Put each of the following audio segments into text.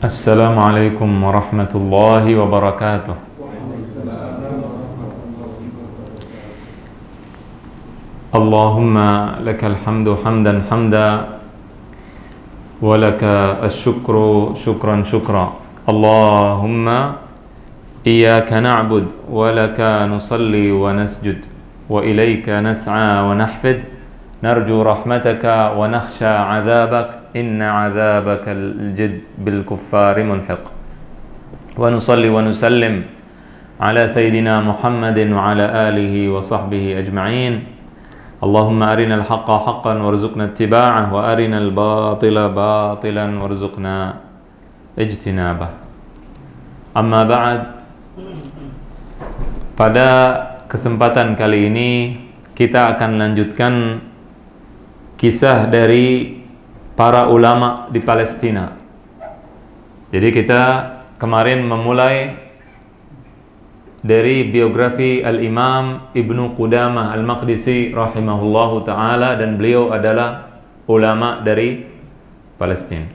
Assalamualaikum warahmatullahi wabarakatuh. Allahumma lakal hamdu hamdan hamda wa laka asyukru syukran syukra. Allahumma iyyaka na'bud wa laka nusalli wa nasjud wa ilayka nas'a wa nahfid narju rahmataka wa nakhsha 'adzabak inna 'adzabakal jid bil kuffari mulhiq. Wa nusalli wa nusallim ala sayyidina Muhammadin wa ala alihi wa sahbihi ajma'in. Allahumma arinal haqqa haqqan warzuqna ittiba'ah wa arinal batila batilan warzuqna ijtinabah. Amma ba'd. Pada kesempatan kali ini kita akan lanjutkan kisah dari para ulama di Palestina. Jadi kita kemarin memulai dari biografi Al-Imam Ibnu Qudamah Al-Maqdisi rahimahullahu ta'ala, dan beliau adalah ulama dari Palestina.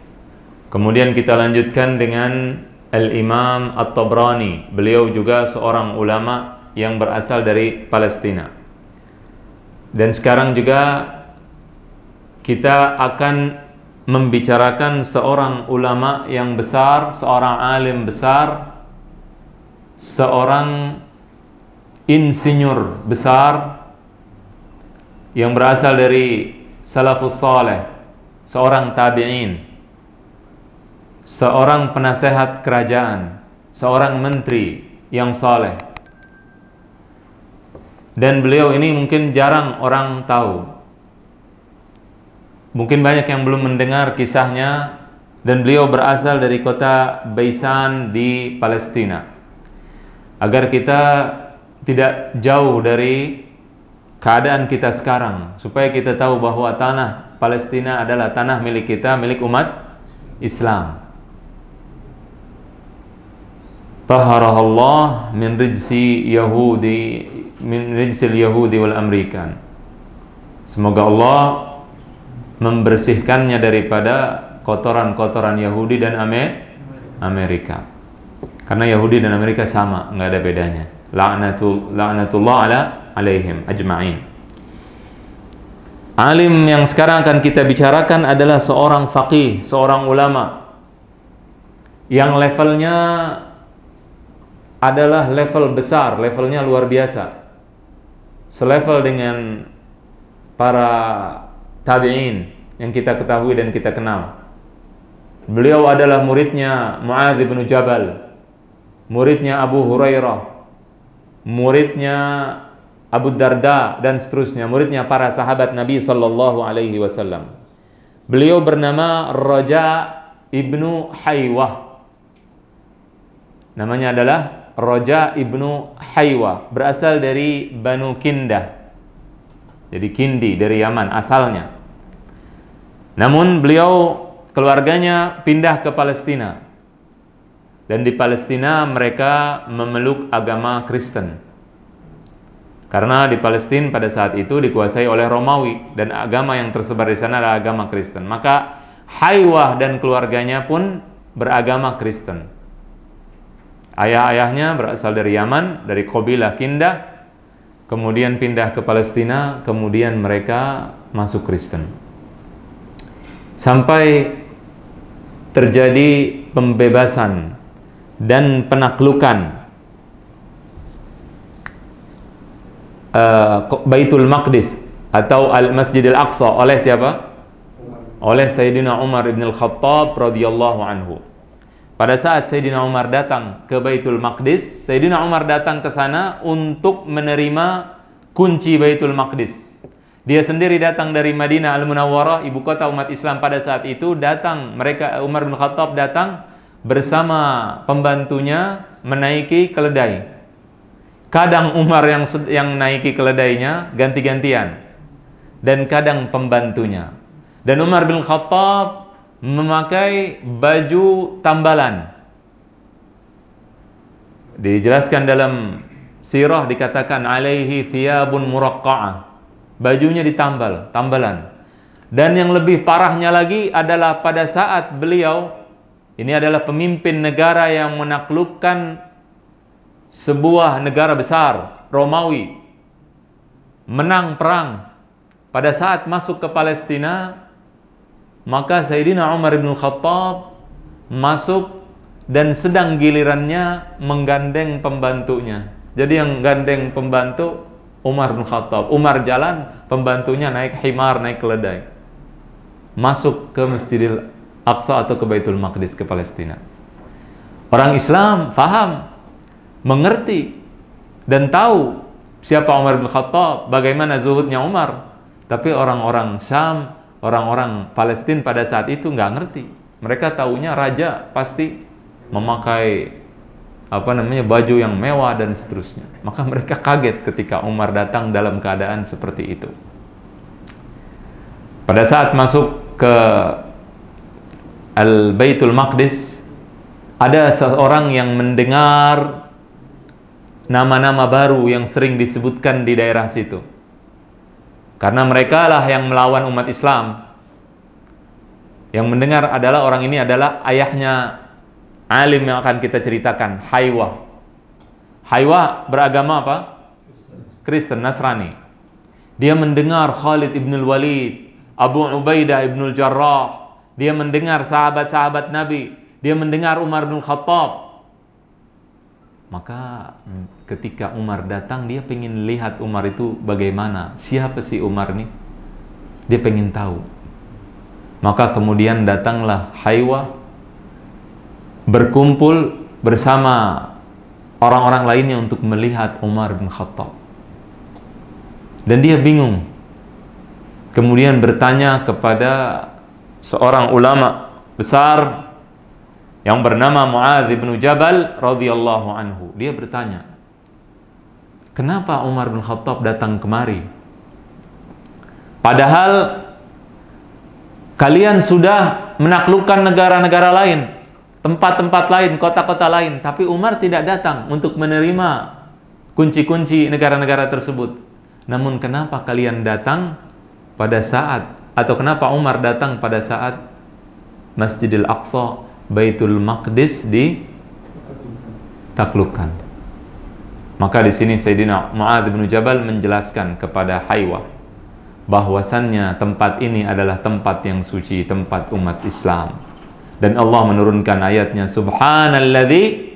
Kemudian kita lanjutkan dengan Al-Imam At-Tabrani. Beliau juga seorang ulama yang berasal dari Palestina. Dan sekarang juga kita akan membicarakan seorang ulama yang besar, seorang alim besar, seorang insinyur besar yang berasal dari salafus saleh, seorang tabi'in, seorang penasehat kerajaan, seorang menteri yang saleh. Dan beliau ini mungkin jarang orang tahu. Mungkin banyak yang belum mendengar kisahnya, dan beliau berasal dari kota Baisan di Palestina. Agar kita tidak jauh dari keadaan kita sekarang, supaya kita tahu bahwa tanah Palestina adalah tanah milik kita, milik umat Islam. Taharahallah min rijsil Yahudi wal Amerikan. Semoga Allah membersihkannya daripada kotoran-kotoran Yahudi dan Amerika. Karena Yahudi dan Amerika sama, nggak ada bedanya. La'natullah alaihim ajma'in. Alim yang sekarang akan kita bicarakan adalah seorang faqih, seorang ulama yang levelnya adalah level besar, levelnya luar biasa. Selevel dengan para tabi'in yang kita ketahui dan kita kenal. Beliau adalah muridnya Mu'adz bin Jabal, muridnya Abu Hurairah, muridnya Abu Darda, dan seterusnya, muridnya para sahabat Nabi sallallahu alaihi wasallam. Beliau bernama Raja ibnu Haywah. Namanya adalah Raja ibnu Haywah, berasal dari Banu Kindah. Jadi Kindi, dari Yaman asalnya. Namun beliau, keluarganya pindah ke Palestina. Dan di Palestina mereka memeluk agama Kristen. Karena di Palestina pada saat itu dikuasai oleh Romawi, dan agama yang tersebar di sana adalah agama Kristen. Maka Haywah dan keluarganya pun beragama Kristen. Ayah-ayahnya berasal dari Yaman, dari kabilah Kindah, kemudian pindah ke Palestina, kemudian mereka masuk Kristen. Sampai terjadi pembebasan dan penaklukan Baitul Maqdis atau Al-Masjidil Aqsa oleh siapa? Oleh Sayyidina Umar ibn al-Khattab radhiyallahu anhu. Pada saat Sayyidina Umar datang ke Baitul Maqdis, Sayyidina Umar datang ke sana untuk menerima kunci Baitul Maqdis. Dia sendiri datang dari Madinah Al-Munawwarah, ibu kota umat Islam pada saat itu. Umar bin Khattab datang bersama pembantunya menaiki keledai. Kadang Umar yang naiki keledainya ganti-gantian, dan kadang pembantunya. Dan Umar bin Khattab memakai baju tambalan. Dijelaskan dalam sirah, dikatakan alaihi thiyabun muraqqa'ah. Bajunya tambalan. Dan yang lebih parahnya lagi adalah pada saat beliau Ini adalah pemimpin negara yang menaklukkan sebuah negara besar, Romawi. Menang perang. Pada saat masuk ke Palestina, maka Sayyidina Umar bin Khattab masuk dan sedang gilirannya menggandeng pembantunya. Jadi yang gandeng pembantu Umar bin Khattab. Umar jalan, pembantunya naik himar, naik keledai. Masuk ke Masjidil Aqsa atau ke Baitul Maqdis, ke Palestina. Orang Islam faham, mengerti, dan tahu siapa Umar bin Khattab, bagaimana zuhudnya Umar. Tapi orang-orang Syam, orang-orang Palestina pada saat itu nggak ngerti. Mereka taunya raja pasti memakai baju yang mewah dan seterusnya. Maka mereka kaget ketika Umar datang dalam keadaan seperti itu. Pada saat masuk ke Al-Baitul Maqdis, ada seorang yang mendengar nama-nama baru yang sering disebutkan di daerah situ. Karena mereka lah yang melawan umat Islam. Yang mendengar adalah orang ini adalah ayahnya alim yang akan kita ceritakan, Haywa. Haywa beragama apa? Kristen, Nasrani. Dia mendengar Khalid ibn al-Walid, Abu Ubaidah ibn al-Jarrah. Dia mendengar sahabat-sahabat Nabi. Dia mendengar Umar bin Khattab. Maka ketika Umar datang, dia pengen lihat Umar itu bagaimana. Siapa sih Umar ini? Dia pengen tahu. Maka kemudian datanglah Haywa, berkumpul bersama orang-orang lainnya untuk melihat Umar bin Khattab. Dan dia bingung. Kemudian bertanya kepada seorang ulama besar yang bernama Mu'adz bin Jabal radhiyallahu anhu. Dia bertanya, kenapa Umar bin Khattab datang kemari? Padahal kalian sudah menaklukkan negara-negara lain, tempat-tempat lain, kota-kota lain, tapi Umar tidak datang untuk menerima kunci-kunci negara-negara tersebut. Namun kenapa kalian datang pada saat, atau kenapa Umar datang pada saat Masjidil Aqsa, Baitul Maqdis ditaklukkan? Maka di sini Sayyidina Mu'adz bin Jabal menjelaskan kepada Haywa bahwasannya tempat ini adalah tempat yang suci, tempat umat Islam. Dan Allah menurunkan ayatnya, Subhanalladzi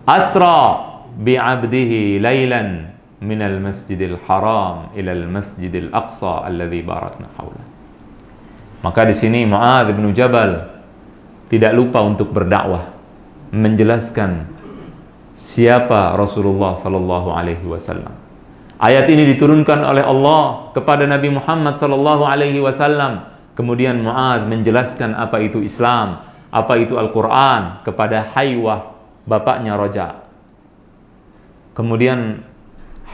asra bi'abdihi laylan minal masjidil haram ilal masjidil aqsa alladzi barakna haulah. Maka di sini Mu'adz bin Jabal tidak lupa untuk berdakwah, menjelaskan siapa Rasulullah sallallahu alaihi wasallam. Ayat ini diturunkan oleh Allah kepada Nabi Muhammad sallallahu alaihi wasallam. Kemudian Mu'adz menjelaskan apa itu Islam, apa itu Al-Quran kepada Haywa, bapaknya Roja. Kemudian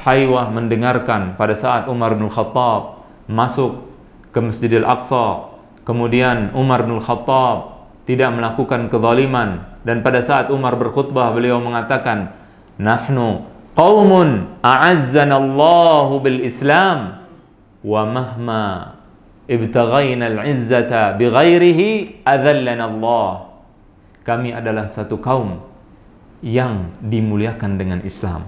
Haywa mendengarkan pada saat Umar bin Khattab masuk ke Masjidil Aqsa. Kemudian Umar bin Khattab tidak melakukan kezaliman. Dan pada saat Umar berkhutbah, beliau mengatakan, Nahnu qaumun a'azzanallahu bil Islam wa mahma ibtaghaina al-izzata bighairihi adzallana Allah. Kami adalah satu kaum yang dimuliakan dengan Islam.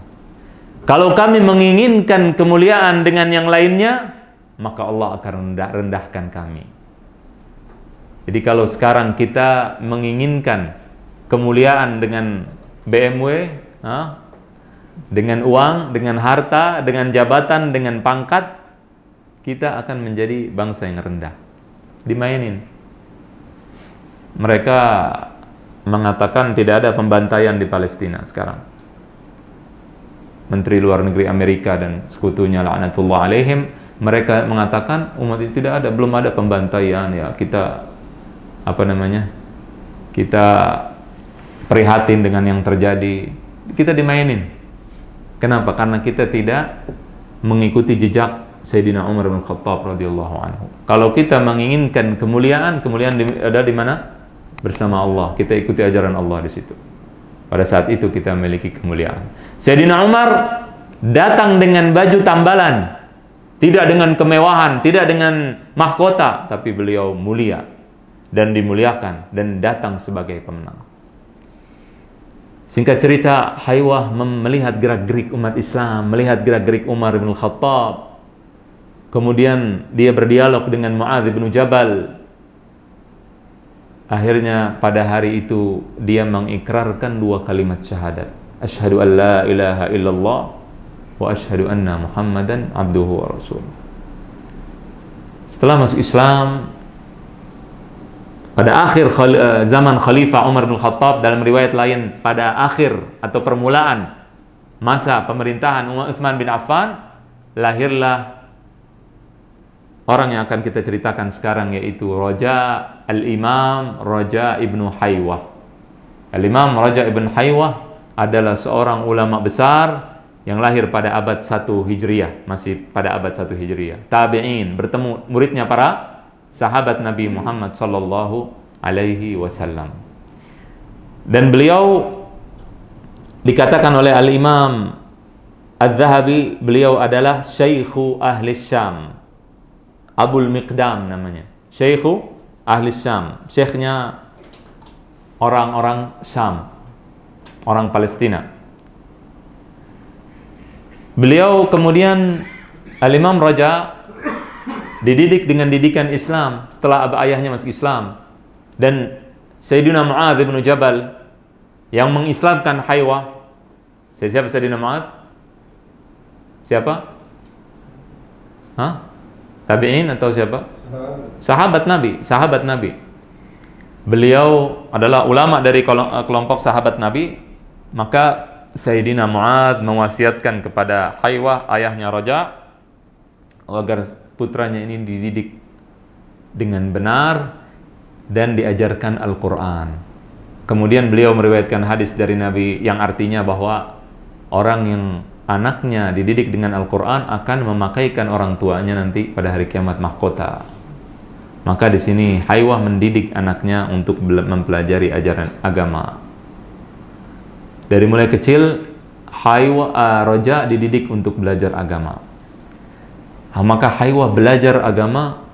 Kalau kami menginginkan kemuliaan dengan yang lainnya, maka Allah akan rendahkan kami. Jadi kalau sekarang kita menginginkan kemuliaan dengan BMW, dengan uang, dengan harta, dengan jabatan, dengan pangkat, kita akan menjadi bangsa yang rendah. Dimainin. Mereka mengatakan tidak ada pembantaian di Palestina sekarang. Menteri Luar Negeri Amerika dan sekutunya laknatullah alaihim, mereka mengatakan umat itu tidak ada, belum ada pembantaian. Ya, kita kita prihatin dengan yang terjadi. Kita dimainin. Kenapa? Karena kita tidak mengikuti jejak Sayyidina Umar bin Khattab radhiyallahu anhu. Kalau kita menginginkan kemuliaan, kemuliaan ada di mana? Bersama Allah. Kita ikuti ajaran Allah di situ. Pada saat itu kita memiliki kemuliaan. Sayyidina Umar datang dengan baju tambalan, tidak dengan kemewahan, tidak dengan mahkota, tapi beliau mulia. dan dimuliakan dan datang sebagai pemenang. Singkat cerita, Haywah melihat gerak-gerik umat Islam, melihat gerak-gerik Umar bin Khattab. Kemudian dia berdialog dengan Mu'adz bin Jabal. Akhirnya pada hari itu dia mengikrarkan 2 kalimat syahadat. Asyhadu an la ilaha illallah wa asyhadu anna Muhammadan abduhu wa rasuluh. Setelah masuk Islam, pada akhir zaman Khalifah Umar bin Khattab, dalam riwayat lain pada akhir atau permulaan masa pemerintahan Utsman bin Affan, lahirlah orang yang akan kita ceritakan sekarang, yaitu Raja Al-Imam Raja Ibnu Haywah. Al-Imam Raja Ibnu Haywah adalah seorang ulama besar yang lahir pada abad 1 Hijriah, masih pada abad 1 Hijriah. Tabi'in, bertemu muridnya para sahabat Nabi Muhammad sallallahu alaihi wasallam. Dan beliau dikatakan oleh Al-Imam Adz-Dzahabi, beliau adalah Syaikhu Ahli Syam. Abul Miqdam namanya. Syaikhu Ahli Syam. Syekhnya orang-orang Syam, orang Palestina. Beliau kemudian Al-Imam Raja dididik dengan didikan Islam setelah ayahnya masuk Islam, dan Sayyidina Mu'adz bin Jabal yang mengislamkan Haywah. Siapa Sayyidina Mu'adz? Siapa? Hah? Tabi'in atau siapa? Sahabat Nabi, sahabat Nabi. Beliau adalah ulama dari kelompok sahabat Nabi. Maka Sayyidina Mu'adz mewasiatkan kepada Haywah, ayahnya Raja, agar putranya ini dididik dengan benar dan diajarkan Al-Quran. Kemudian beliau meriwayatkan hadis dari Nabi yang artinya bahwa orang yang anaknya dididik dengan Al-Quran akan memakaikan orang tuanya nanti pada hari kiamat mahkota. Maka di sini Haywah mendidik anaknya untuk mempelajari ajaran agama. Dari mulai kecil Raja dididik untuk belajar agama. Maka Haywah belajar agama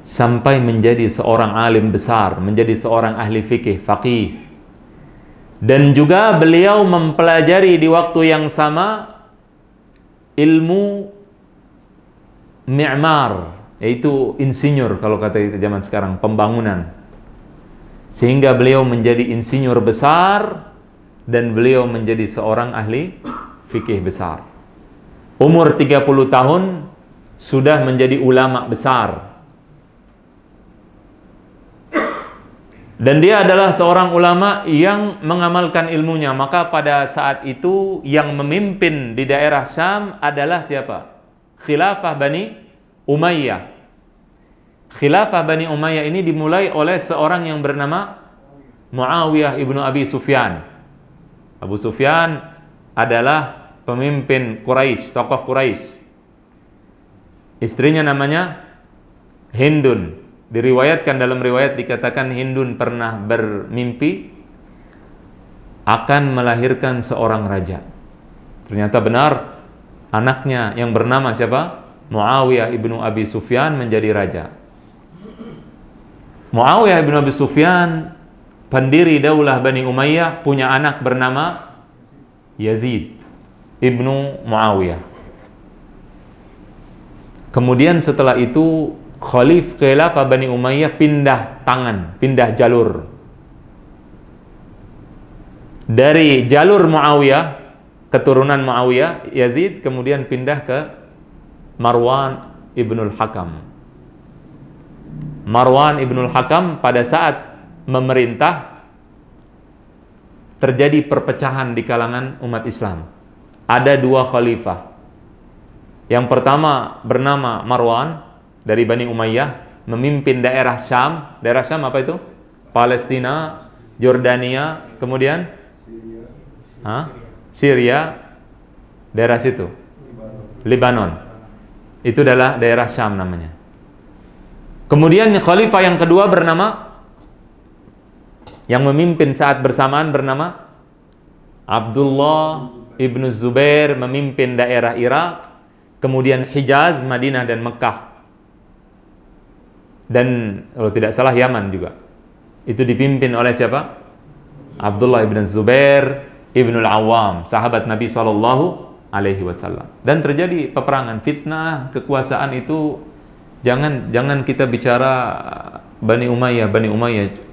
sampai menjadi seorang alim besar, menjadi seorang ahli fikih, faqih. Dan juga beliau mempelajari di waktu yang sama ilmu mi'mar, yaitu insinyur kalau kata zaman sekarang, pembangunan. Sehingga beliau menjadi insinyur besar dan beliau menjadi seorang ahli fikih besar. Umur 30 tahun sudah menjadi ulama besar. Dan dia adalah seorang ulama yang mengamalkan ilmunya. Maka pada saat itu yang memimpin di daerah Syam adalah siapa? Khilafah Bani Umayyah. Khilafah Bani Umayyah ini dimulai oleh seorang yang bernama Muawiyah ibnu Abi Sufyan. Abu Sufyan adalah pemimpin Quraisy, tokoh Quraisy. Istrinya namanya Hindun. Diriwayatkan dalam riwayat dikatakan Hindun pernah bermimpi akan melahirkan seorang raja. Ternyata benar, anaknya yang bernama siapa? Muawiyah ibnu Abi Sufyan menjadi raja. Muawiyah ibnu Abi Sufyan, pendiri daulah Bani Umayyah, punya anak bernama Yazid ibnu Muawiyah. Kemudian setelah itu Khilafah Bani Umayyah pindah tangan, pindah jalur. Dari jalur Muawiyah, keturunan Muawiyah, Yazid, kemudian pindah ke Marwan ibnul Hakam. Marwan ibnul Hakam pada saat memerintah terjadi perpecahan di kalangan umat Islam. Ada 2 khalifah. Yang pertama bernama Marwan dari Bani Umayyah, memimpin daerah Syam. Daerah Syam apa itu? Palestina, Yordania, kemudian Syria, daerah situ, Lebanon. Itu adalah daerah Syam namanya. Kemudian khalifah yang kedua bernama, yang memimpin saat bersamaan bernama Abdullah ibnu Zubair, memimpin daerah Irak, kemudian Hijaz, Madinah dan Mekah. dan kalau tidak salah Yaman juga. Itu dipimpin oleh siapa? Abdullah ibn Zubair ibnul Awam, sahabat Nabi SAW. Dan terjadi peperangan, fitnah, kekuasaan itu. Jangan kita bicara Bani Umayyah.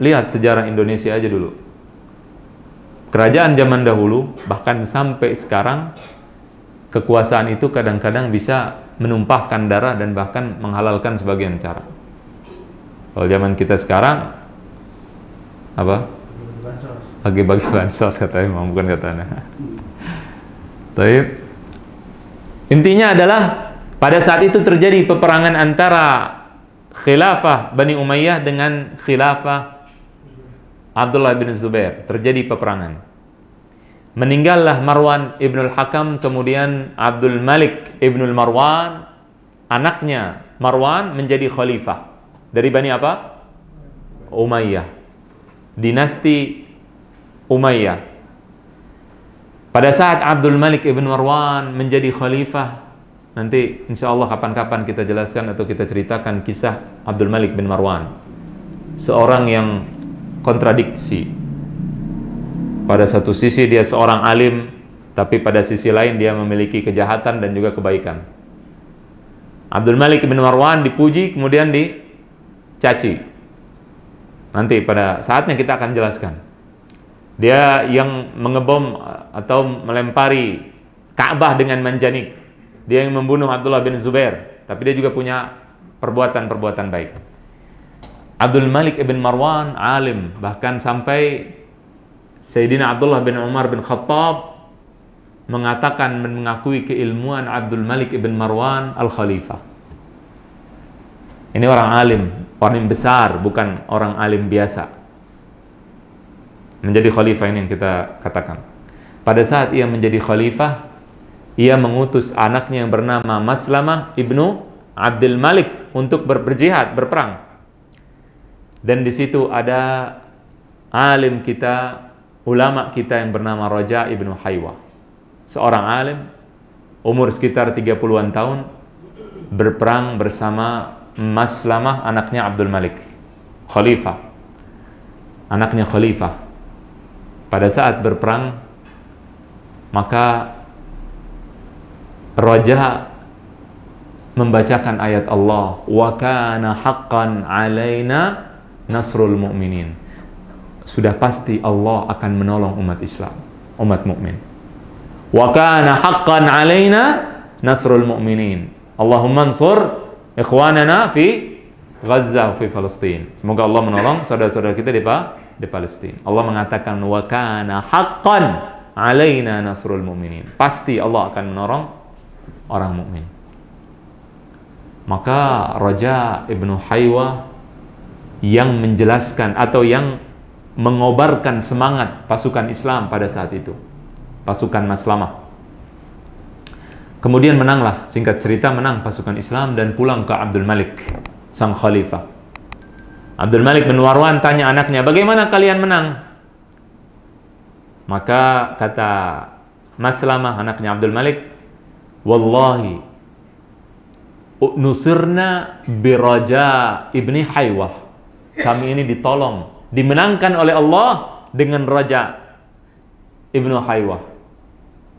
Lihat sejarah Indonesia aja dulu. Kerajaan zaman dahulu, bahkan sampai sekarang, kekuasaan itu kadang-kadang bisa menumpahkan darah dan bahkan menghalalkan sebagian cara. Kalau zaman kita sekarang, apa? Bagi-bagi bansos katanya, bukan katanya. Baik. Intinya adalah pada saat itu terjadi peperangan antara khilafah Bani Umayyah dengan khilafah Abdullah bin Zubair. Terjadi peperangan. Meninggallah Marwan ibnul Hakam, kemudian Abdul Malik ibnul Marwan, anaknya Marwan menjadi khalifah. Dari Bani apa? Umayyah. Dinasti Umayyah. Pada saat Abdul Malik ibn Marwan menjadi khalifah, nanti insya Allah kapan-kapan kita jelaskan atau kita ceritakan kisah Abdul Malik bin Marwan. Seorang yang kontradiksi. Pada satu sisi dia seorang alim, tapi pada sisi lain dia memiliki kejahatan dan juga kebaikan. Abdul Malik bin Marwan dipuji, kemudian dicaci. Nanti pada saatnya kita akan jelaskan. Dia yang mengebom atau melempari Ka'bah dengan manjanik. Dia yang membunuh Abdullah bin Zubair, tapi dia juga punya perbuatan-perbuatan baik. Abdul Malik ibn Marwan alim, bahkan sampai Sayyidina Abdullah bin Umar bin Khattab mengatakan dan mengakui keilmuan Abdul Malik ibn Marwan al-Khalifah. Ini orang alim, orang besar, bukan orang alim biasa. Menjadi khalifah ini yang kita katakan. Pada saat ia menjadi khalifah, ia mengutus anaknya yang bernama Maslamah ibnu Abdul Malik untuk berjihad, berperang. Dan di situ ada alim kita, ulama kita yang bernama Raja ibnu Haywah. Seorang alim, umur sekitar 30-an tahun, berperang bersama Maslamah, anaknya Abdul Malik, khalifah. Anaknya khalifah. Pada saat berperang, maka Raja membacakan ayat Allah, wa kana haqqan alaina nasrul mu'minin. Sudah pasti Allah akan menolong umat Islam, umat mukmin. Wa kana haqqan alaina nasrul mu'minin. Allahumma ansur ikhwanana fi Gaza fi Palestin. Semoga Allah menolong saudara-saudara kita di Palestina. Allah mengatakan wa kana haqqan alaina nasrul mu'minin. Pasti Allah akan menolong orang mukmin. Maka Raja ibnu Haywah yang menjelaskan atau yang mengobarkan semangat pasukan Islam pada saat itu, pasukan Maslamah. Kemudian menanglah, singkat cerita menang pasukan Islam dan pulang ke Abdul Malik, sang khalifah. Abdul Malik bin Marwan tanya anaknya, bagaimana kalian menang? Maka kata Maslamah, anaknya Abdul Malik, wallahi nusirna biraja ibni Haywah. Kami ini ditolong, dimenangkan oleh Allah dengan Raja ibnu Haywah.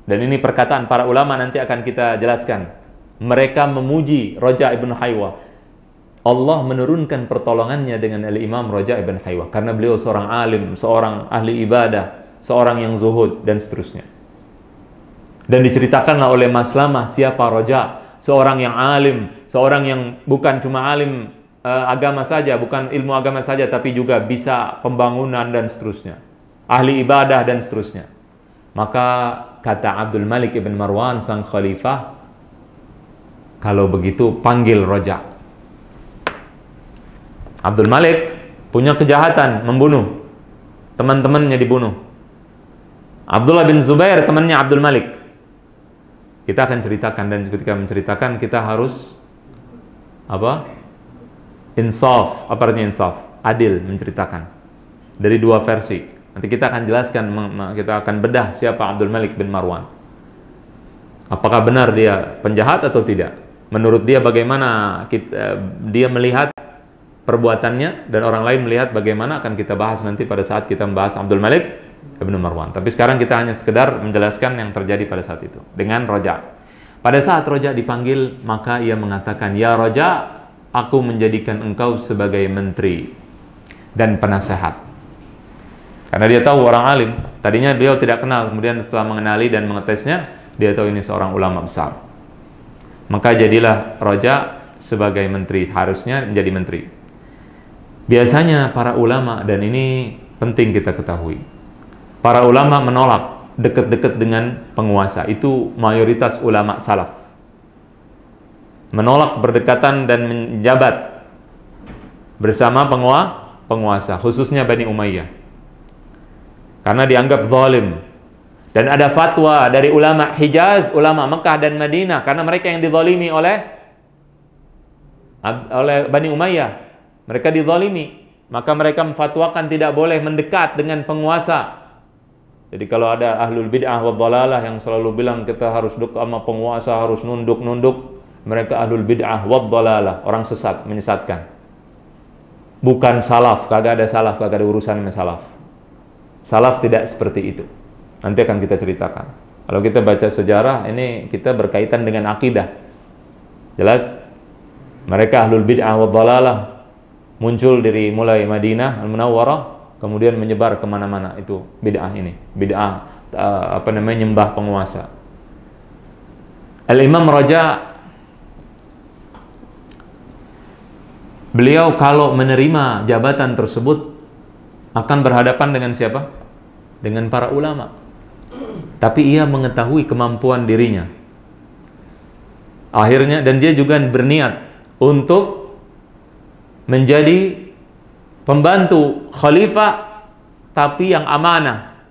Dan ini perkataan para ulama, nanti akan kita jelaskan. Mereka memuji Raja ibn Haywah. Allah menurunkan pertolongannya dengan Al-Imam Raja ibn Haywah. Karena beliau seorang alim, seorang ahli ibadah, seorang yang zuhud, dan seterusnya. Dan diceritakanlah oleh Maslamah siapa Raja. Seorang yang alim, seorang yang bukan cuma alim agama saja, bukan ilmu agama saja, tapi juga bisa pembangunan dan seterusnya. Ahli ibadah dan seterusnya. Maka kata Abdul Malik ibn Marwan sang khalifah, kalau begitu panggil Raja. Abdul Malik punya kejahatan, membunuh, teman-temannya dibunuh. Abdullah bin Zubair temannya Abdul Malik. Kita akan ceritakan, dan ketika menceritakan kita harus apa? Insaf. Apa artinya insaf? Adil menceritakan dari dua versi. Nanti kita akan jelaskan, kita akan bedah siapa Abdul Malik bin Marwan. Apakah benar dia penjahat atau tidak? Menurut dia bagaimana dia melihat perbuatannya dan orang lain melihat bagaimana akan kita bahas nanti pada saat kita membahas Abdul Malik ibn Marwan. Tapi sekarang kita hanya sekedar menjelaskan yang terjadi pada saat itu dengan Roja. Pada saat Roja dipanggil, maka ia mengatakan, "Ya Roja, aku menjadikan engkau sebagai menteri dan penasehat." Karena dia tahu orang alim. Tadinya beliau tidak kenal, kemudian setelah mengenali dan mengetesnya, dia tahu ini seorang ulama besar. Maka jadilah Roja sebagai menteri, harusnya menjadi menteri. Biasanya para ulama, dan ini penting kita ketahui, para ulama menolak dekat-dekat dengan penguasa. Itu mayoritas ulama salaf. Menolak berdekatan dan menjabat bersama penguasa, khususnya Bani Umayyah. Karena dianggap zalim. Dan ada fatwa dari ulama Hijaz, ulama Mekah dan Madinah, karena mereka yang dizalimi oleh Bani Umayyah. Mereka dizalimi, maka mereka memfatwakan tidak boleh mendekat dengan penguasa. Jadi kalau ada ahlul bid'ah wa dhalalah yang selalu bilang kita harus dekat sama penguasa, harus nunduk, mereka ahlul bid'ah wa dhalalah, orang sesat, menyesatkan. Bukan salaf, kagak ada urusan sama salaf. Salaf tidak seperti itu. Nanti akan kita ceritakan. Kalau kita baca sejarah, ini kita berkaitan dengan akidah. Jelas? Mereka ahlul bid'ah wa dhalalah muncul dari mulai Madinah Al-Munawwarah, kemudian menyebar kemana-mana. Itu bid'ah ini. Bid'ah nyembah penguasa. Al-Imam Raja, beliau kalau menerima jabatan tersebut akan berhadapan dengan siapa? Dengan para ulama. Tapi ia mengetahui kemampuan dirinya. Akhirnya, dan dia juga berniat untuk menjadi pembantu khalifah, tapi yang amanah,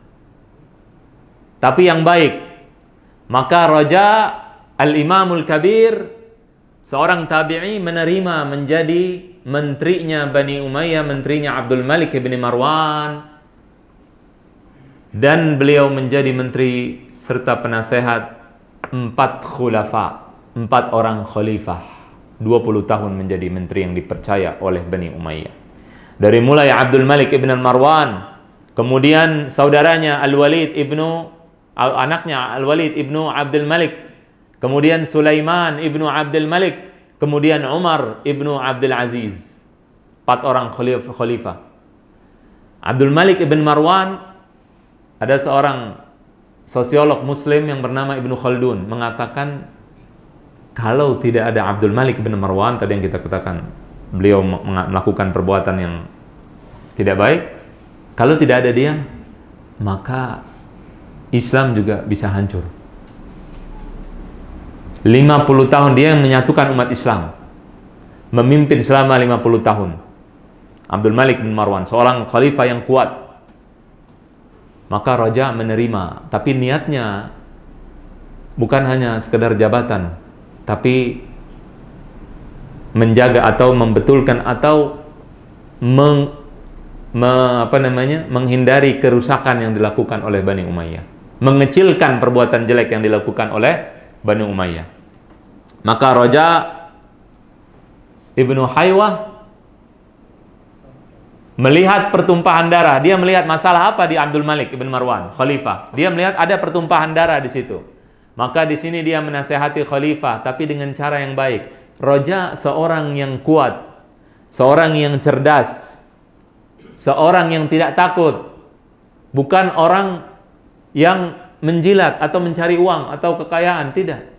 tapi yang baik. Maka Raja Al-Imamul Kabir, seorang tabi'i, menerima menjadi menterinya Bani Umayyah, menterinya Abdul Malik bin Marwan, dan beliau menjadi menteri serta penasehat 4 khulafa, 4 orang khalifah, 20 tahun menjadi menteri yang dipercaya oleh Bani Umayyah. Dari mulai Abdul Malik bin Marwan, kemudian saudaranya Al-Walid ibnu, anaknya Al-Walid ibnu Abdul Malik, kemudian Sulaiman ibnu Abdul Malik, kemudian Umar ibnu Abdul Aziz. 4 orang khalifah. Abdul Malik ibn Marwan, ada seorang sosiolog muslim yang bernama Ibnu Khaldun mengatakan, kalau tidak ada Abdul Malik bin Marwan, tadi yang kita katakan beliau melakukan perbuatan yang tidak baik, kalau tidak ada dia, maka Islam juga bisa hancur. 50 tahun dia yang menyatukan umat Islam, memimpin selama 50 tahun. Abdul Malik bin Marwan, seorang khalifah yang kuat. Maka Raja menerima, tapi niatnya bukan hanya sekedar jabatan, tapi menjaga atau membetulkan atau menghindari kerusakan yang dilakukan oleh Bani Umayyah, mengecilkan perbuatan jelek yang dilakukan oleh Bani Umayyah. Maka Raja Ibnu Haywah melihat pertumpahan darah. Dia melihat masalah apa di Abdul Malik ibn Marwan, khalifah. Dia melihat ada pertumpahan darah di situ. Maka di sini dia menasehati khalifah, tapi dengan cara yang baik. Raja seorang yang kuat, seorang yang cerdas, seorang yang tidak takut, bukan orang yang menjilat atau mencari uang atau kekayaan, tidak.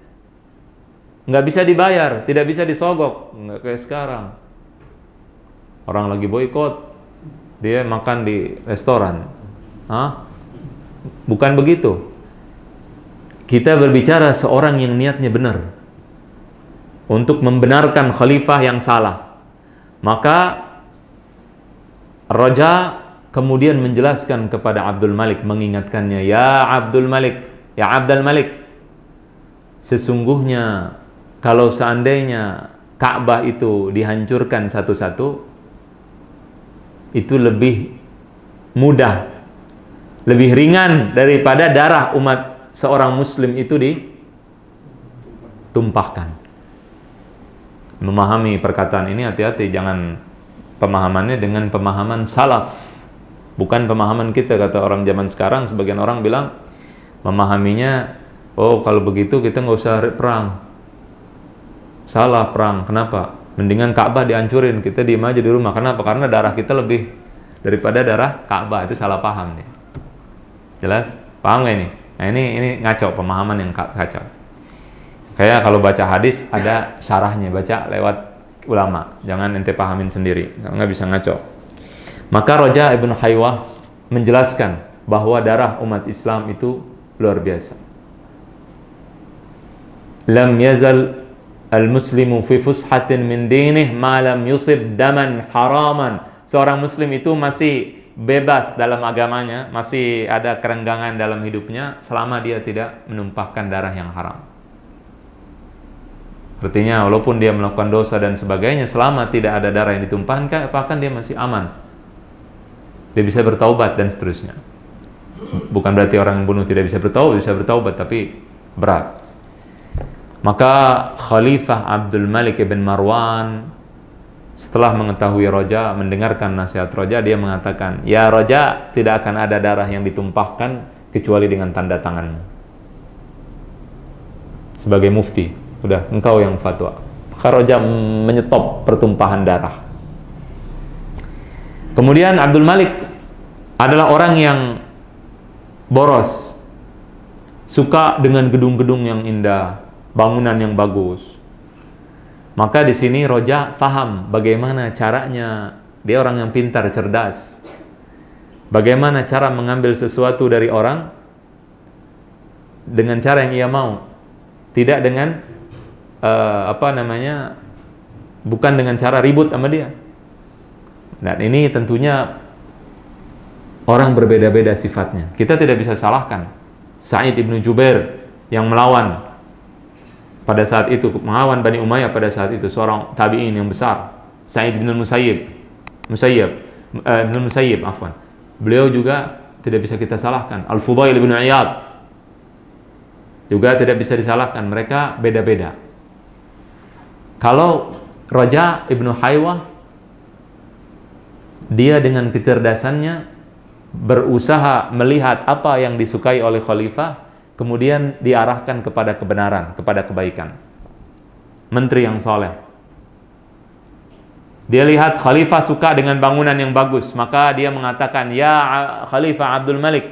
Nggak bisa dibayar, tidak bisa disogok, nggak kayak sekarang. Orang lagi boikot, dia makan di restoran. Bukan begitu. Kita berbicara seorang yang niatnya benar untuk membenarkan khalifah yang salah. Maka Raja kemudian menjelaskan kepada Abdul Malik, mengingatkannya, ya Abdul Malik, ya Abdul Malik, sesungguhnya kalau seandainya Ka'bah itu dihancurkan satu-satu, itu lebih mudah, lebih ringan daripada darah umat seorang muslim itu ditumpahkan. Memahami perkataan ini hati-hati, jangan pemahamannya dengan pemahaman salaf, bukan pemahaman kita. Kata orang zaman sekarang, sebagian orang bilang memahaminya, oh kalau begitu kita nggak usah perang. Salah perang, kenapa? Mendingan Ka'bah dihancurin, kita diem aja di rumah. Kenapa? Karena darah kita lebih daripada darah Ka'bah. Itu salah paham nih. Jelas? Paham nggak ini? Nah ini ngaco, pemahaman yang kacau. Kayak kalau baca hadis ada syarahnya, baca lewat ulama. Jangan ente pahamin sendiri, nggak bisa ngaco. Maka Raja Ibn Haywah menjelaskan bahwa darah umat Islam itu luar biasa. Lam yazal al-muslimu fi fushatin min dinih ma lam yusib daman haraman. Seorang muslim itu masih bebas dalam agamanya, masih ada kerenggangan dalam hidupnya selama dia tidak menumpahkan darah yang haram. Artinya walaupun dia melakukan dosa dan sebagainya, selama tidak ada darah yang ditumpahkan, bahkan dia masih aman. Dia bisa bertaubat dan seterusnya. Bukan berarti orang yang bunuh tidak bisa bertaubat, tapi berat. Maka Khalifah Abdul Malik ibn Marwan setelah mengetahui Raja, mendengarkan nasihat Raja, dia mengatakan, ya Raja, tidak akan ada darah yang ditumpahkan kecuali dengan tanda tanganmu. Sebagai mufti, udah engkau yang fatwa. Maka Raja menyetop pertumpahan darah. Kemudian Abdul Malik adalah orang yang boros, suka dengan gedung-gedung yang indah, bangunan yang bagus. Maka di sini Raja faham bagaimana caranya, dia orang yang pintar, cerdas. Bagaimana cara mengambil sesuatu dari orang dengan cara yang ia mau, tidak dengan bukan dengan cara ribut sama dia. Dan ini tentunya orang berbeda-beda sifatnya. Kita tidak bisa salahkan Sa'id ibn Jubair yang melawan pada saat itu, melawan Bani Umayyah pada saat itu, seorang tabi'in yang besar, Sa'id bin Musayyib, beliau juga tidak bisa kita salahkan. Al-Fudail bin Iyad juga tidak bisa disalahkan. Mereka beda-beda. Kalau Raja Ibn Haywah, dia dengan kecerdasannya berusaha melihat apa yang disukai oleh khalifah, kemudian diarahkan kepada kebenaran, kepada kebaikan. Menteri yang soleh. Dia lihat khalifah suka dengan bangunan yang bagus, maka dia mengatakan, ya Khalifah Abdul Malik,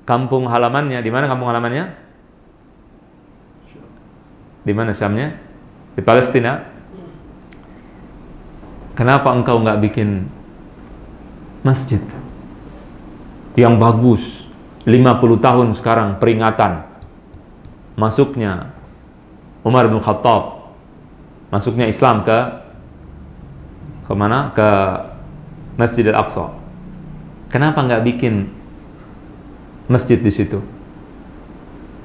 kampung halamannya, di mana kampung halamannya? Di mana Syamnya? Di Palestina. Kenapa engkau nggak bikin masjid yang bagus? 50 tahun sekarang peringatan masuknya Umar bin Khattab, masuknya Islam ke mana? Ke Masjidil Aqsa. Kenapa nggak bikin masjid di situ?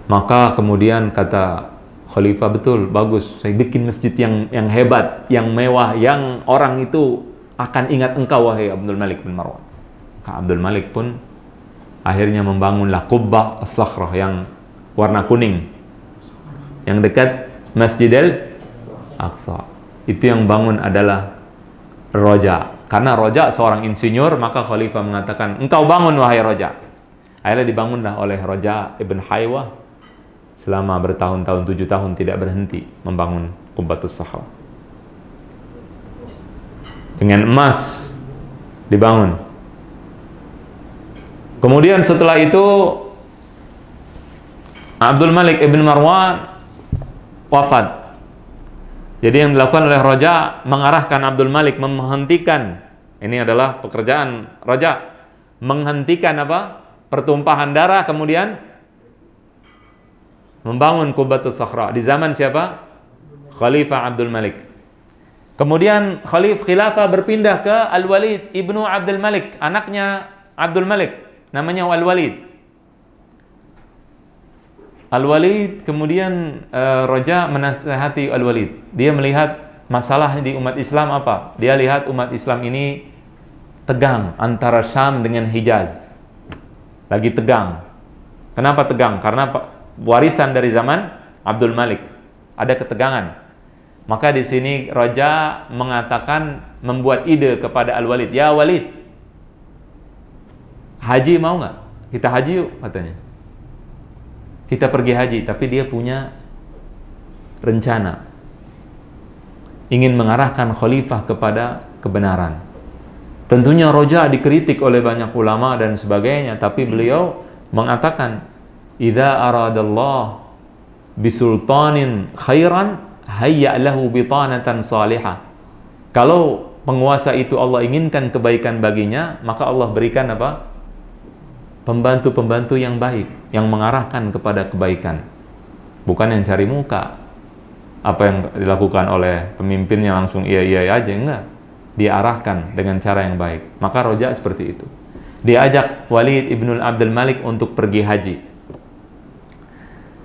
Maka kemudian kata Khalifah, betul, bagus, saya bikin masjid yang hebat, yang mewah, yang orang itu akan ingat engkau wahai Abdul Malik bin Marwan. Kak Abdul Malik pun akhirnya membangunlah Qubbah As-Sakhrah yang warna kuning yang dekat Masjidil Aqsa. Itu yang bangun adalah Raja. Karena Raja seorang insinyur, maka Khalifah mengatakan, engkau bangun wahai Raja. Akhirnya dibangunlah oleh Raja Ibn Haywah selama bertahun-tahun, 7 tahun tidak berhenti membangun Qubbatus Sakhrah. Dengan emas dibangun. Kemudian setelah itu Abdul Malik ibn Marwan wafat. Jadi yang dilakukan oleh Raja, mengarahkan Abdul Malik menghentikan, ini adalah pekerjaan Raja, menghentikan apa? Pertumpahan darah, kemudian membangun Qubbatus Sakhrah. Di zaman siapa? Khalifah Abdul Malik. Kemudian khilafah berpindah ke Al-Walid ibnu Abdul Malik, anaknya Abdul Malik, namanya Al-Walid. Al-Walid kemudian Raja menasihati Al-Walid. Dia melihat masalah di umat Islam apa? Dia lihat umat Islam ini tegang antara Syam dengan Hijaz. Lagi tegang. Kenapa tegang? Karena warisan dari zaman Abdul Malik. Ada ketegangan. Maka di sini Raja mengatakan, membuat ide kepada Al-Walid, "Ya Walid, haji mau nggak? Kita haji yuk," katanya. Kita pergi haji, tapi dia punya rencana, ingin mengarahkan khalifah kepada kebenaran. Tentunya Raja dikritik oleh banyak ulama dan sebagainya, tapi beliau mengatakan, "Idza aradallah bisultanin khairan hayya lahu bitanatan salihah." Kalau penguasa itu Allah inginkan kebaikan baginya, maka Allah berikan apa? Pembantu-pembantu yang baik, yang mengarahkan kepada kebaikan. Bukan yang cari muka. Apa yang dilakukan oleh pemimpinnya langsung iya-iya aja, enggak. Diarahkan dengan cara yang baik. Maka Raja seperti itu. Diajak Walid ibnul Abdul Malik untuk pergi haji.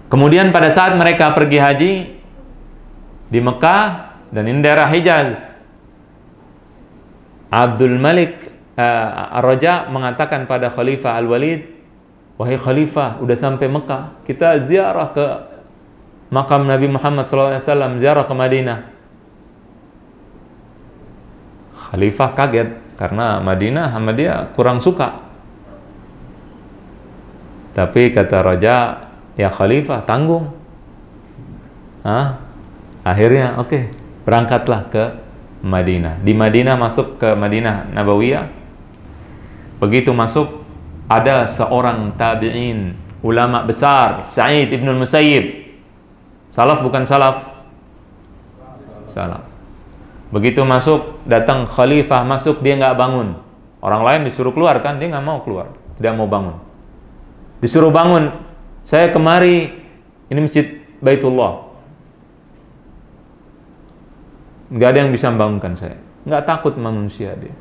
Kemudian pada saat mereka pergi haji di Mekah dan di daerah Hijaz, Abdul Malik Raja mengatakan pada Khalifah Al-Walid, "Wahai Khalifah, udah sampai Mekah, kita ziarah ke makam Nabi Muhammad SAW, ziarah ke Madinah." Khalifah kaget karena Madinah sama dia kurang suka. Tapi kata Raja, "Ya Khalifah, tanggung." Akhirnya oke, berangkatlah ke Madinah. Di Madinah masuk ke Madinah Nabawiyah. Begitu masuk, ada seorang tabi'in, ulama besar, Sa'id ibn al-Musayyib. Salaf bukan salaf? Salaf. Begitu masuk, datang khalifah masuk, dia nggak bangun. Orang lain disuruh keluar kan, dia nggak mau keluar, tidak mau bangun. Disuruh bangun, "Saya kemari, ini masjid Baitullah. Nggak ada yang bisa membangunkan saya." Nggak takut manusia dia.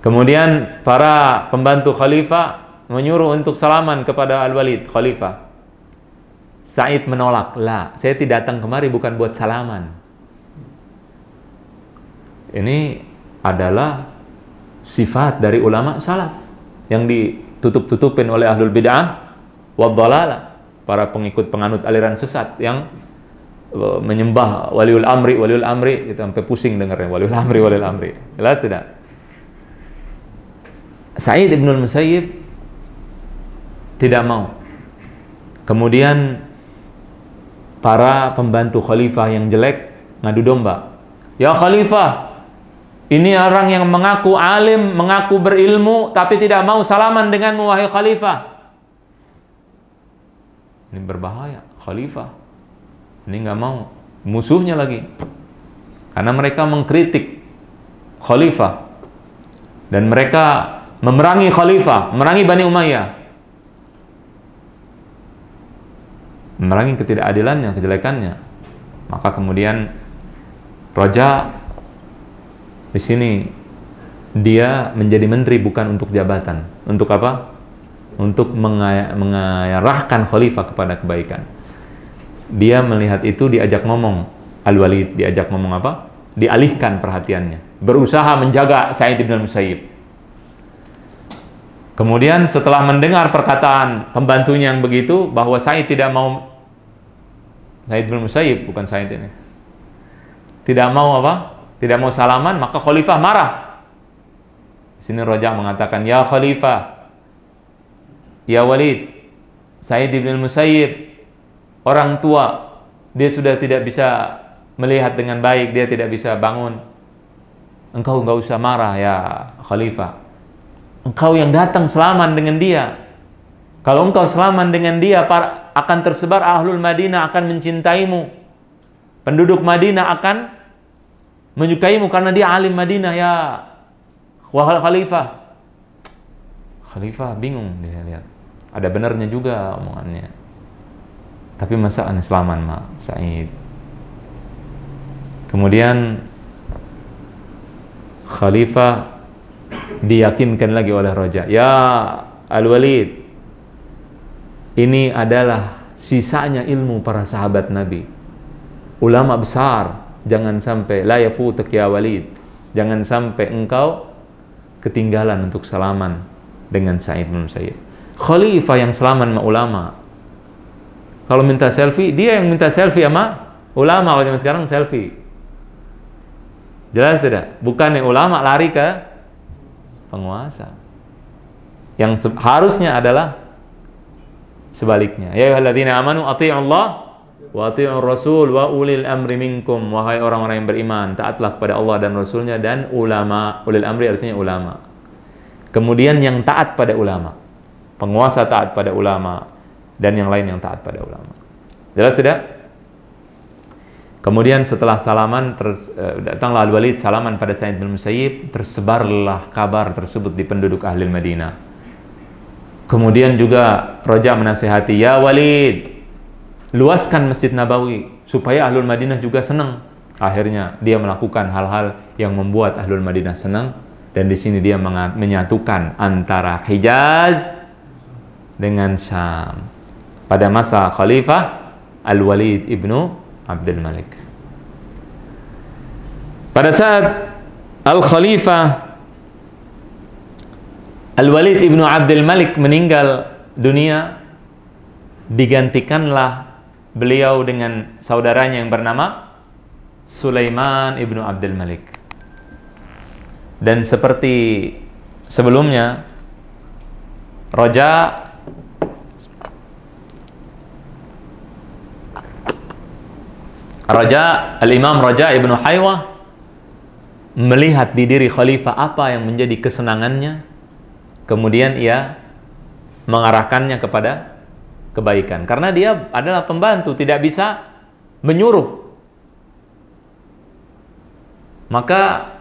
Kemudian para pembantu khalifah menyuruh untuk salaman kepada Al-Walid, khalifah. Sa'id menolak, "Lah, saya tidak datang kemari bukan buat salaman." Ini adalah sifat dari ulama salaf yang ditutup-tutupin oleh ahlul bid'ah wad dhalalah, para pengikut penganut aliran sesat yang menyembah waliul amri, kita sampai pusing dengarnya, waliul amri. Jelas tidak? Sa'id ibn al-Musayyib tidak mau. Kemudian para pembantu khalifah yang jelek ngadu domba, "Ya Khalifah, ini orang yang mengaku alim, mengaku berilmu, tapi tidak mau salaman denganmu, wahai Khalifah." Ini berbahaya, Khalifah. Ini nggak mau, musuhnya lagi. Karena mereka mengkritik Khalifah. Dan mereka memerangi Khalifah, memerangi Bani Umayyah. Memerangi ketidakadilannya, kejelekannya. Maka kemudian Raja di sini dia menjadi menteri bukan untuk jabatan. Untuk apa? Untuk mengarahkan khalifah kepada kebaikan. Dia melihat itu, diajak ngomong Al-Walid, diajak ngomong apa? Dialihkan perhatiannya. Berusaha menjaga Sa'id bin al-Musayyib. Kemudian setelah mendengar perkataan pembantunya yang begitu, bahwa Sa'id tidak mau, Sa'id bin al-Musayyib, bukan Sa'id ini, tidak mau apa? Tidak mau salaman, maka khalifah marah. Di sini Raja mengatakan, "Ya Khalifah, ya Walid, Sa'id bin al-Musayyib orang tua, dia sudah tidak bisa melihat dengan baik, dia tidak bisa bangun. Engkau enggak usah marah ya Khalifah. Engkau yang datang selaman dengan dia. Kalau engkau selaman dengan dia, akan tersebar ahlul Madinah akan mencintaimu. Penduduk Madinah akan menyukaimu karena dia alim Madinah ya wahai Khalifah." Khalifah bingung, dia lihat ada benarnya juga omongannya. Tapi masa aneh selaman mak Sa'id. Kemudian Khalifah diyakinkan lagi oleh Raja, "Ya Al-Walid, ini adalah sisanya ilmu para sahabat Nabi, ulama besar. Jangan sampai la yafutak ya Walid, jangan sampai engkau ketinggalan untuk salaman dengan Sa'id bin Musayyib." Khalifah yang salaman sama ulama. Kalau minta selfie, dia yang minta selfie sama Ulama kalau zaman sekarang selfie. Jelas tidak? Bukannya ulama lari ke penguasa. Yang harusnya adalah sebaliknya. Ya ayyuhalladzina amanu athi'ullah wa athi'ur rasul wa ulil amri minkum. Wahai orang-orang yang beriman, taatlah kepada Allah dan Rasulnya dan ulama. Ulil amri artinya ulama. Kemudian yang taat pada ulama. Penguasa taat pada ulama dan yang lain yang taat pada ulama. Jelas tidak? Kemudian setelah salaman datanglah Al-Walid salaman pada Sa'id bin Musayyib, tersebarlah kabar tersebut di penduduk ahli Madinah. Kemudian juga Raja menasihati, ya Walid, luaskan Masjid Nabawi supaya Ahlul Madinah juga senang. Akhirnya dia melakukan hal-hal yang membuat Ahlul Madinah senang, dan di sini dia menyatukan antara Hijaz dengan Syam pada masa Khalifah Al-Walid ibnu Abdul Malik. Pada saat Al-Khalifah Al-Walid ibnu Abdul Malik meninggal dunia, digantikanlah beliau dengan saudaranya yang bernama Sulaiman ibnu Abdul Malik. Dan seperti sebelumnya, Al-Imam Raja ibnu Haywah melihat di diri khalifah apa yang menjadi kesenangannya, kemudian ia mengarahkannya kepada kebaikan. Karena dia adalah pembantu, tidak bisa menyuruh. Maka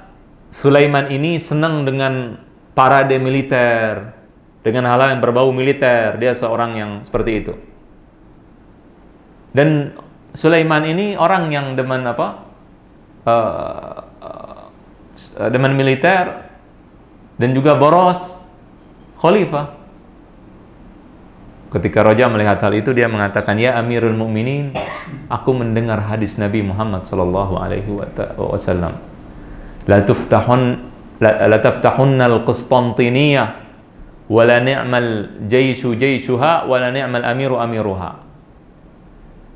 Sulaiman ini senang dengan parade militer, dengan hal-hal yang berbau militer. Dia seorang yang seperti itu. Dan Sulaiman ini orang yang demen demen militer dan juga boros khalifah. Ketika Raja melihat hal itu, dia mengatakan, ya Amirul Mukminin, aku mendengar hadis Nabi Muhammad sallallahu alaihi wasallam, la taftahunna al-Qustantiniyah wa la ni'mal jayshu jayshuha wa la ni'mal amiru amiruha.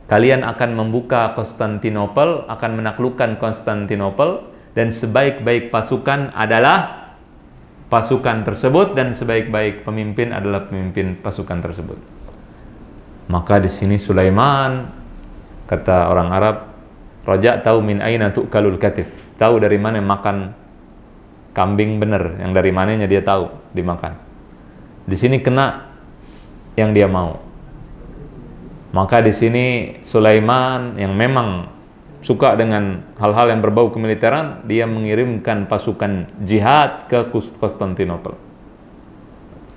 Kalian akan membuka Konstantinopel, akan menaklukkan Konstantinopel, dan sebaik-baik pasukan adalah pasukan tersebut, dan sebaik-baik pemimpin adalah pemimpin pasukan tersebut. Maka di sini Sulaiman, kata orang Arab, Raja tahu min aina tu'kalul katif, tahu dari mana makan kambing bener, yang dari mananya dia tahu dimakan. Di sini kena yang dia mau. Maka di sini Sulaiman yang memang suka dengan hal-hal yang berbau kemiliteran, dia mengirimkan pasukan jihad ke Konstantinopel.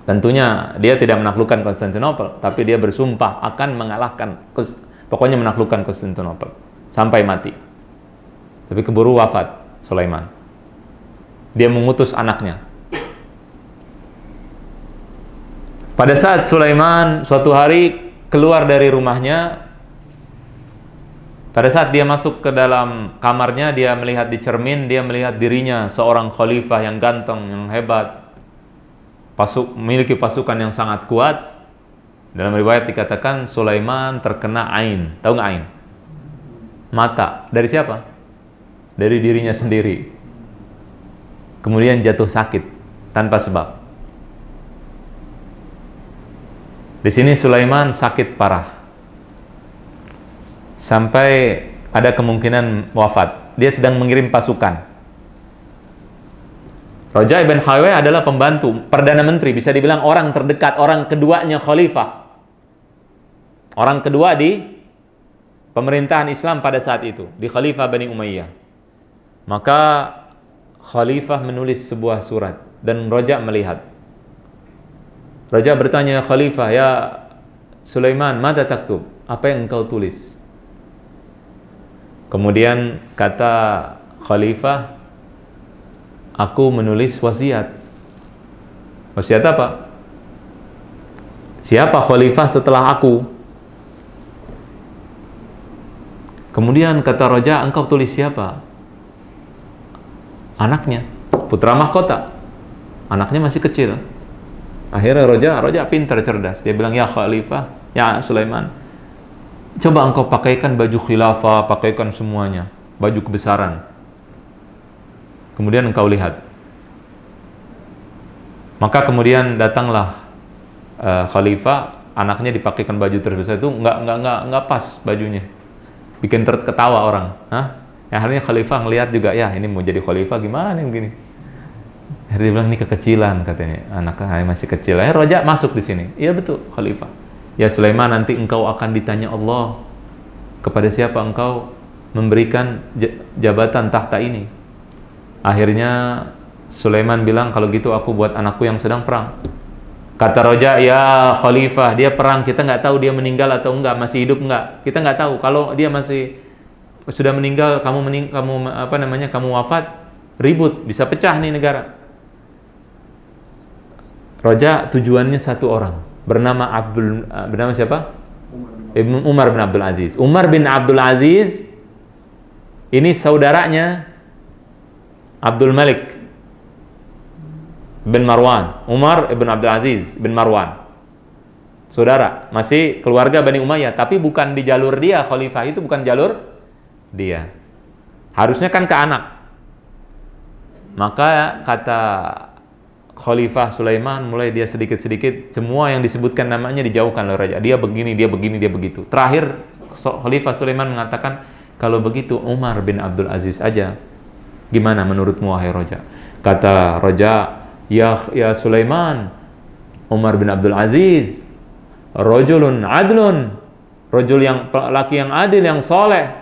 Tentunya dia tidak menaklukkan Konstantinopel, tapi dia bersumpah akan mengalahkan, pokoknya menaklukkan Konstantinopel sampai mati. Tapi keburu wafat Sulaiman. Dia mengutus anaknya. Pada saat Sulaiman suatu hari keluar dari rumahnya, pada saat dia masuk ke dalam kamarnya, dia melihat di cermin, dia melihat dirinya seorang khalifah yang ganteng, yang hebat, memiliki pasukan yang sangat kuat. Dalam riwayat dikatakan Sulaiman terkena ain. Tahu nggak ain? Mata. Dari siapa? Dari dirinya sendiri. Kemudian jatuh sakit tanpa sebab. Di sini Sulaiman sakit parah, sampai ada kemungkinan wafat. Dia sedang mengirim pasukan. Raja ibn Haywah adalah pembantu, perdana menteri, bisa dibilang orang terdekat, orang keduanya khalifah, orang kedua di pemerintahan Islam pada saat itu, di Khalifah Bani Umayyah. Maka khalifah menulis sebuah surat dan Raja melihat. Raja bertanya, Khalifah, ya Sulaiman, mada taktub? Apa yang engkau tulis? Kemudian kata Khalifah, aku menulis wasiat. Wasiat apa? Siapa Khalifah setelah aku? Kemudian kata Raja, engkau tulis siapa? Anaknya, putra mahkota. Anaknya masih kecil. Akhirnya Raja pintar, cerdas. Dia bilang, ya Khalifah, ya Sulaiman, coba engkau pakaikan baju khilafah, pakaikan semuanya, baju kebesaran. Kemudian engkau lihat. Maka kemudian datanglah khalifah, anaknya dipakaikan baju terbesar itu nggak pas bajunya, bikin terketawa orang. Akhirnya khalifah ngelihat juga, ya ini mau jadi khalifah gimana begini. Akhirnya dia bilang ini kekecilan katanya, anaknya masih kecil. Roja masuk di sini. Iya betul khalifah. Ya Sulaiman, nanti engkau akan ditanya Allah kepada siapa engkau memberikan jabatan tahta ini. Akhirnya Sulaiman bilang, kalau gitu aku buat anakku yang sedang perang. Kata Roja, ya khalifah, dia perang, kita nggak tahu dia meninggal atau enggak, masih hidup enggak, kita nggak tahu. Kalau dia masih sudah meninggal, kamu wafat, ribut, bisa pecah nih negara. Roja tujuannya satu orang, bernama siapa? Umar bin Abdul Aziz. Umar bin Abdul Aziz ini saudaranya Abdul Malik bin Marwan. Umar bin Abdul Aziz bin Marwan, saudara, masih keluarga Bani Umayyah, tapi bukan di jalur dia. Khalifah itu bukan jalur dia, harusnya kan ke anak. Maka kata Khalifah Sulaiman, mulai dia sedikit-sedikit semua yang disebutkan namanya dijauhkan oleh raja. Dia begini, dia begini, dia begitu. Terakhir Khalifah Sulaiman mengatakan, kalau begitu Umar bin Abdul Aziz aja, gimana menurutmu wahai Raja? Kata Raja, ya Sulaiman, Umar bin Abdul Aziz rajulun adlun, rajul yang laki yang adil, yang soleh,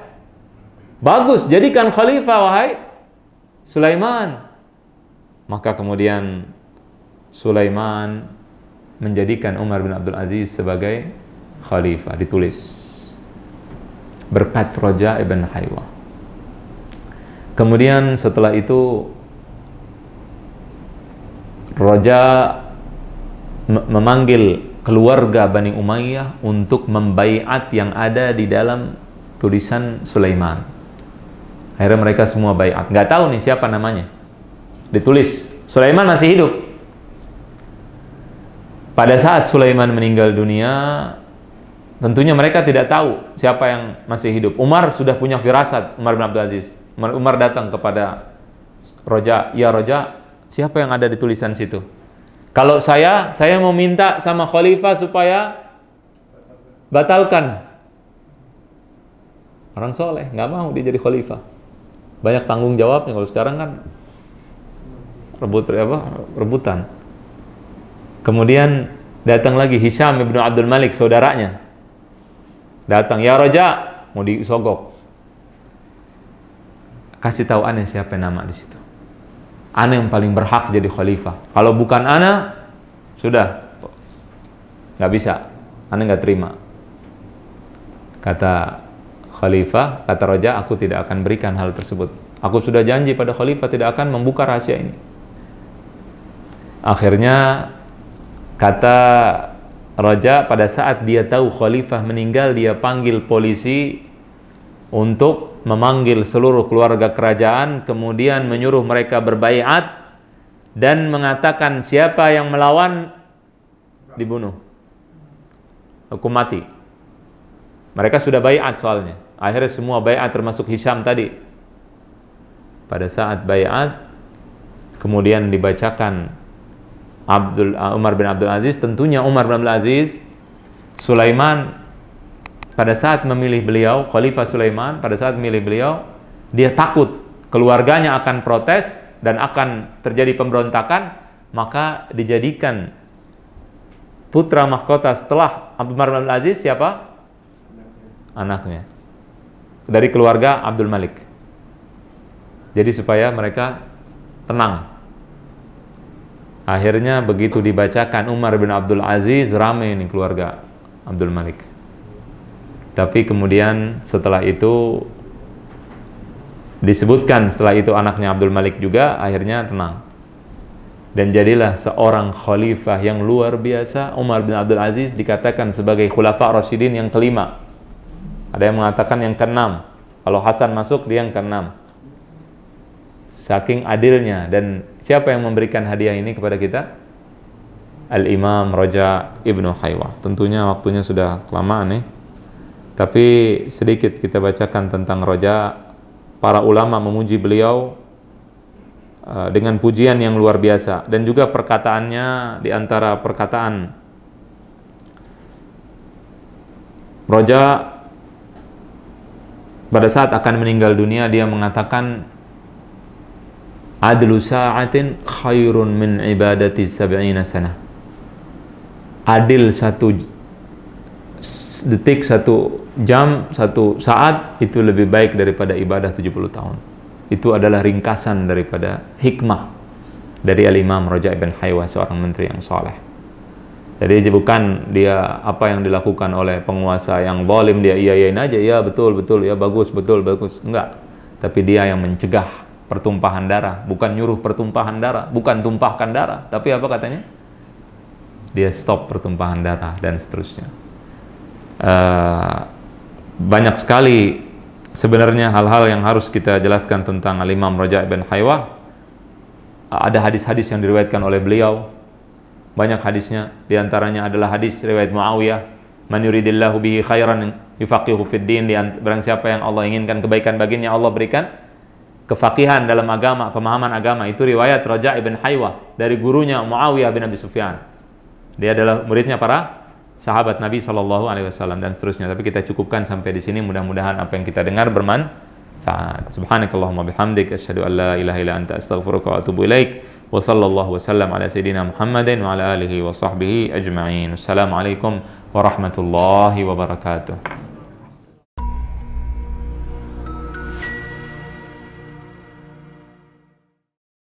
bagus, jadikan khalifah wahai Sulaiman. Maka kemudian Sulaiman menjadikan Umar bin Abdul Aziz sebagai khalifah, ditulis berkat Raja ibn Haywa. Kemudian setelah itu Raja memanggil keluarga Bani Umayyah untuk membaiat yang ada di dalam tulisan Sulaiman. Akhirnya mereka semua baiat. Nggak tahu nih siapa namanya. Ditulis Sulaiman masih hidup. Pada saat Sulaiman meninggal dunia, tentunya mereka tidak tahu siapa yang masih hidup. Umar sudah punya firasat, Umar bin Abdul Aziz. Umar datang kepada Raja, ya Raja, siapa yang ada di tulisan situ? Kalau saya mau minta sama khalifah supaya batalkan. Orang soleh, nggak mau dia jadi khalifah. Banyak tanggung jawabnya. Kalau sekarang kan rebutan. Kemudian datang lagi Hisham ibnu Abdul Malik, saudaranya. Datang, ya Raja, mau disogok. Kasih tahu ana siapa nama di situ. Ana yang paling berhak jadi khalifah. Kalau bukan ana, sudah nggak bisa. Ana nggak terima. Kata khalifah, kata Raja, aku tidak akan berikan hal tersebut. Aku sudah janji pada khalifah tidak akan membuka rahasia ini. Akhirnya kata Raja, pada saat dia tahu khalifah meninggal, dia panggil polisi untuk memanggil seluruh keluarga kerajaan, kemudian menyuruh mereka berbaiat dan mengatakan siapa yang melawan dibunuh, hukum mati. Mereka sudah baiat soalnya. Akhirnya semua baiat termasuk Hisham tadi. Pada saat baiat, kemudian dibacakan Umar bin Abdul Aziz. Tentunya Umar bin Abdul Aziz, Sulaiman pada saat memilih beliau, Khalifah Sulaiman pada saat memilih beliau, dia takut keluarganya akan protes dan akan terjadi pemberontakan, maka dijadikan putra mahkota setelah Umar bin Abdul Aziz siapa? Anaknya dari keluarga Abdul Malik. Jadi supaya mereka tenang. Akhirnya begitu dibacakan Umar bin Abdul Aziz, ramai ini keluarga Abdul Malik. Tapi kemudian setelah itu disebutkan, setelah itu anaknya Abdul Malik juga akhirnya tenang. Dan jadilah seorang khalifah yang luar biasa. Umar bin Abdul Aziz dikatakan sebagai khulafa Rasyidin yang kelima. Ada yang mengatakan yang keenam. Kalau Hasan masuk, dia yang keenam. Saking adilnya. Dan siapa yang memberikan hadiah ini kepada kita? Al-Imam Raja ibnu Haywa. Tentunya waktunya sudah kelamaan nih. Tapi sedikit kita bacakan tentang Raja. Para ulama memuji beliau dengan pujian yang luar biasa, dan juga perkataannya, di antara perkataan Raja pada saat akan meninggal dunia, dia mengatakan, adlu sa'atin khairun min ibadati sab'ina sana. Adil satu detik, satu jam, satu saat itu lebih baik daripada ibadah 70 tahun. Itu adalah ringkasan daripada hikmah dari Al-Imam Raja' ibn Haywah, seorang menteri yang saleh. Jadi bukan dia apa yang dilakukan oleh penguasa yang zalim dia iya-iyain aja, ya betul, ya bagus, betul, bagus. Enggak. Tapi dia yang mencegah pertumpahan darah, bukan nyuruh pertumpahan darah, bukan tumpahkan darah, tapi apa katanya? Dia stop pertumpahan darah dan seterusnya. Banyak sekali sebenarnya hal-hal yang harus kita jelaskan tentang Al-Imam Raja' ibn Haywah. Ada hadis-hadis yang diriwayatkan oleh beliau, banyak hadisnya. Di antaranya adalah hadis riwayat Muawiyah, man yuridillahu bihi khairan yufaqihu fid din. Barang siapa yang Allah inginkan kebaikan baginya, Allah berikan kefaqihan dalam agama, pemahaman agama. Itu riwayat Raja' ibn Haywah dari gurunya Muawiyah bin Abi Sufyan. Dia adalah muridnya para sahabat Nabi SAW dan seterusnya. Tapi kita cukupkan sampai di sini. Mudah-mudahan apa yang kita dengar bermanfaat. Subhanakallahumma bihamdik, asyhadu an la ilaha illa anta, astaghfiruka wa atubu ilaik. Wa sallallahu wasallam ala sayyidina Muhammadin wa ala alihi wa sahbihi ajma'in. Assalamualaikum warahmatullahi wabarakatuh.